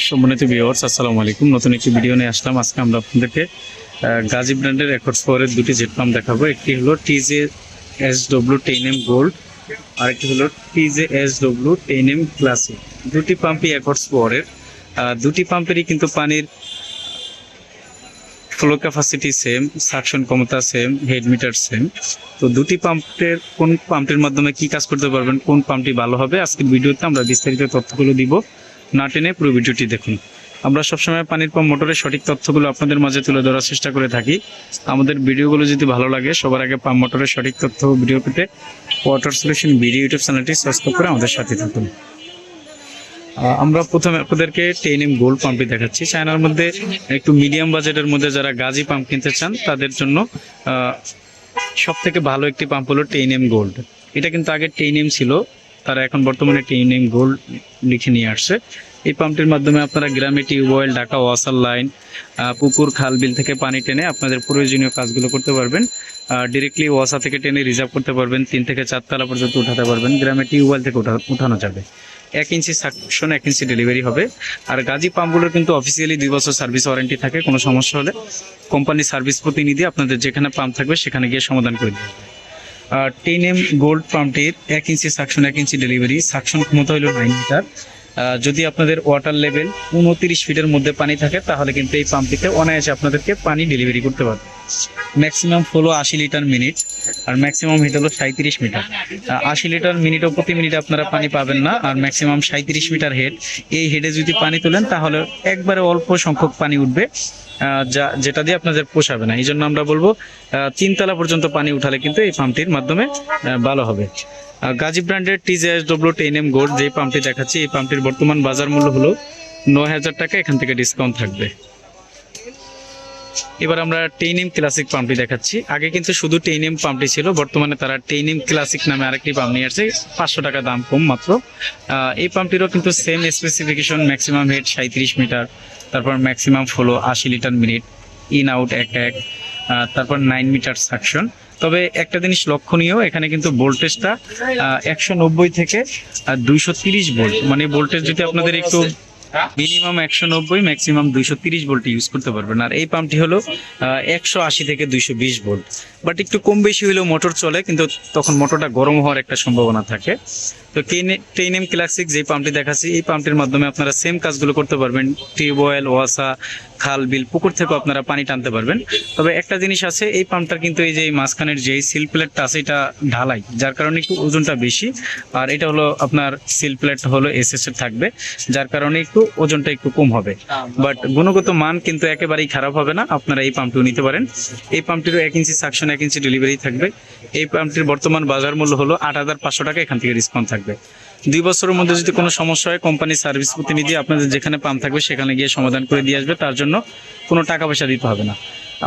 সম্মানিত ভিউয়ার্স, আসসালামু আলাইকুম। নতুন একটি ভিডিও নিয়ে আসলাম। আজকে আমরা আপনাদেরকে গাজী ব্র্যান্ডের অ্যাকর্ডস পাওয়ারের দুটি জেট পাম্প দেখাবো। একটি হলো TJSW 10M গোল্ড, আর একটি হলো TJSW 10M ক্লাসিক। দুটি পাম্পই অ্যাকর্ডস পাওয়ারের। দুটি পাম্পেরই কিন্তু পানির ফ্লো ক্যাপাসিটি সেম, সাকশন ক্ষমতা সেম, হেড মিটার সেম। তো দুটি পাম্পের কোন পাম্পটির মাধ্যমে কি কাজ করতে পারবেন, কোন পাম্পটি ভালো হবে, আজকের ভিডিওতে আমরা বিস্তারিত তথ্যগুলো দিব। না টেনে পুরো ভিডিওটি দেখুন। আমরা সবসময় পানির পাম্প মোটরের সঠিক তথ্যগুলো আপনাদের মাঝে তুলে ধরার চেষ্টা করে থাকি। আমাদের ভিডিওগুলো যদি ভালো লাগে, সবার আগে পাম্প মোটরের সঠিক তথ্য ভিডিও পেতে ওয়াটার সলিউশন ভিডিও ইউটিউব চ্যানেলটি সাবস্ক্রাইব করে আমাদের সাথে থাকুন। আমরা প্রথমে আপনাদেরকে 10M গোল্ড পাম্পটি দেখাচ্ছি। চায়নার মধ্যে একটু মিডিয়াম বাজেটের মধ্যে যারা গাজী পাম্প কিনতে চান তাদের জন্য সব থেকে ভালো একটি পাম্প হলো 10M গোল্ড। এটা কিন্তু আগে 10M ছিল, তারা এখন বর্তমানে 10M গোল্ড লিখে নিয়ে আসছে। এই পাম্পটির মাধ্যমে আপনারা গ্রামে টিউবওয়েল, ঢাকা ওয়াসার লাইন, পুকুর, খাল, বিল থেকে পানি টেনে আপনাদের প্রয়োজনীয় কাজগুলো করতে পারবেন। ডিরেক্টলি ওয়াসা থেকে টেনে রিজার্ভ করতে পারবেন, 3 থেকে 4 তলা পর্যন্ত উঠাতে পারবেন। গ্রামে টিউবওয়েল থেকে উঠানো যাবে। 1 ইঞ্চি সাকশন, 1 ইঞ্চি ডেলিভারি হবে। আর গাজী পাম্পগুলোর কিন্তু অফিসিয়ালি 2 বছর সার্ভিস ওয়ারেন্টি থাকে। কোনো সমস্যা হলে কোম্পানির সার্ভিস প্রতিনিধি আপনাদের যেখানে পাম্প থাকবে সেখানে গিয়ে সমাধান করে দেবে। 10M গোল্ড পাম্পটির 1 ইঞ্চি সাকশন, 1 ইঞ্চি ডেলিভারি, সাকশন ক্ষমতা হলো 9 লিটার। যদি আপনাদের ওয়াটার লেভেল 29 ফিটের মধ্যে পানি থাকে তাহলে কিন্তু এই পাম্পটিতে অনায়াসে আপনাদেরকে পানি ডেলিভারি করতে পারবে। ম্যাক্সিমাম হলো 80 লিটার মিনিট, আর ম্যাক্সিমাম হিট হলো 37 মিটার। 80 লিটার মিনিটও প্রতি মিনিটে আপনারা পানি পাবেন না, আর ম্যাক্সিমাম 37 মিটার হেড। এই হেডে যদি পানি তোলেন তাহলে একবারে অল্প সংখ্যক পানি উঠবে, যেটা দিয়ে আপনাদের পোষাবে না। এই জন্য আমরা বলবো 3 তলা পর্যন্ত পানি উঠালে কিন্তু এই পাম্পটির মাধ্যমে ভালো হবে। গাজী ব্র্যান্ডের TJSW 10M গোল্ড যে পাম্পটি দেখাচ্ছি, এই পাম্পটির বর্তমান বাজার মূল্য হলো 9,000 টাকা, এখান থেকে ডিসকাউন্ট থাকবে। এবার আমরা 10M ক্লাসিক পাম্পটি দেখাচ্ছি। আগে কিন্তু শুধু 10M পাম্পটি ছিল, বর্তমানে তারা 10M ক্লাসিক নামে আরেকটি পাম্প নিয়ে আসছে, 500 টাকা দাম কম মাত্র। এই পাম্পটিরও কিন্তু same specification, maximum head 37 metre, তারপর maximum flow 80 litre minute, in out 1 তারপর 9 মিটার সাকশন। তবে একটা জিনিস লক্ষণীয়, এখানে কিন্তু ভোল্টেজটা 190 থেকে 230 ভোল্ট, মানে ভোল্টেজ যদি আপনাদের একটু মিনিমাম 190, ম্যাক্সিমাম 230 ভোল্ট ইউজ করতে পারবেন। আর এই পাম্পটি হলো 180 থেকে 220 ভোল্ট। বাট একটু কম বেশি হলেও মোটর চলে, কিন্তু তখন মোটরটা গরম হওয়ার একটা সম্ভাবনা থাকে। তো 10M ক্লাসিক যে পাম্পটি দেখাচ্ছি, এই পাম্পটির মাধ্যমে আপনারা সেম কাজগুলো করতে পারবেন। টিউবওয়েল, ওয়াসা, খাল, বিল, পুকুর থেকে আপনারা পানি টানতে পারবেন। তবে একটা জিনিস আছে, এই পাম্পটার কিন্তু এই যে মাঝখানের যে সিল প্লেটটা আছে এটা ঢালাই, যার কারণে একটু ওজনটা বেশি। আর এটা হলো আপনার সিল প্লেট হলো SS এর থাকবে, যার কারণে একটু ওজনটা একটু কম হবে। বাট গুণগত মান কিন্তু একেবারেই খারাপ হবে না, আপনারা এই পাম্পটিও নিতে পারেন। এই পাম্পটিরও 1 ইঞ্চি সাকশন, 1 ইঞ্চি ডেলিভারি থাকবে। এই পাম্পটির বর্তমান বাজার মূল্য হলো 8,500 টাকা, এখান থেকে ডিসকাউন্ট থাকবে। 2 বছরের মধ্যে যদি কোনো সমস্যা হয়, কোম্পানির সার্ভিস প্রতিনিধি আপনাদের যেখানে পাম্প থাকবে সেখানে গিয়ে সমাধান করে দিয়ে আসবে, তার জন্য কোনো টাকা পয়সা দিতে হবে না।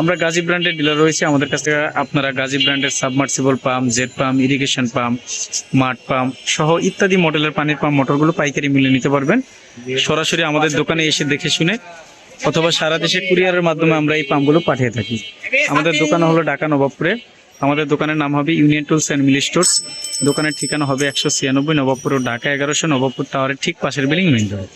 আমরা গাজী ব্র্যান্ডের ডিলার রয়েছে, আমাদের কাছ থেকে আপনারা গাজী ব্র্যান্ডের submersible pump, jet pump, irrigation pump, mud pump সহ ইত্যাদি মডেলের পানির পাম্প মোটরগুলো পাইকারি মূল্যে নিতে পারবেন। সরাসরি আমাদের দোকানে এসে দেখে শুনে অথবা সারা দেশে কুরিয়ারের মাধ্যমে আমরা এই পাম্পগুলো পাঠিয়ে থাকি। আমাদের দোকান হলো ঢাকা নবাবপুরে। আমাদের দোকানের নাম হবে union tools and Mili stores. দোকানের ঠিকানা হবে 196 নবাবপুর, ঢাকা 1100, নবাবপুর টাওয়ারের ঠিক পাশের বিল্ডিং, মেইন রোড।